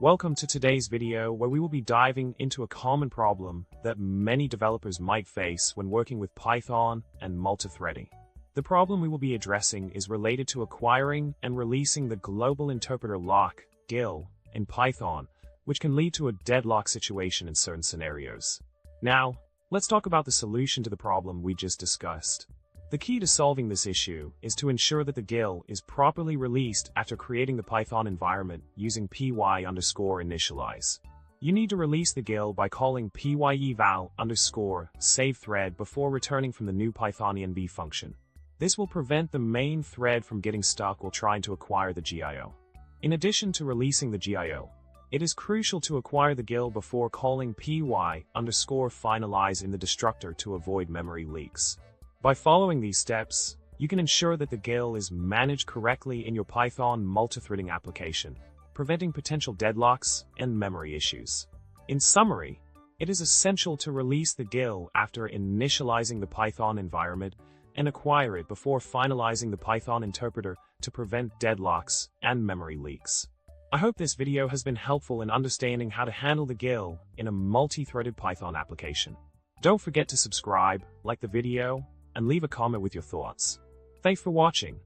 Welcome to today's video where we will be diving into a common problem that many developers might face when working with Python and multithreading. The problem we will be addressing is related to acquiring and releasing the global interpreter lock, GIL, in Python, which can lead to a deadlock situation in certain scenarios. Now, let's talk about the solution to the problem we just discussed. The key to solving this issue is to ensure that the GIL is properly released after creating the Python environment using py_initialize. You need to release the GIL by calling pyeval_savethread before returning from the new Python-env function. This will prevent the main thread from getting stuck while trying to acquire the GIO. In addition to releasing the GIO, it is crucial to acquire the GIL before calling py_finalize in the destructor to avoid memory leaks. By following these steps, you can ensure that the GIL is managed correctly in your Python multithreading application, preventing potential deadlocks and memory issues. In summary, it is essential to release the GIL after initializing the Python environment and acquire it before finalizing the Python interpreter to prevent deadlocks and memory leaks. I hope this video has been helpful in understanding how to handle the GIL in a multi-threaded Python application. Don't forget to subscribe, like the video, and leave a comment with your thoughts. Thanks for watching.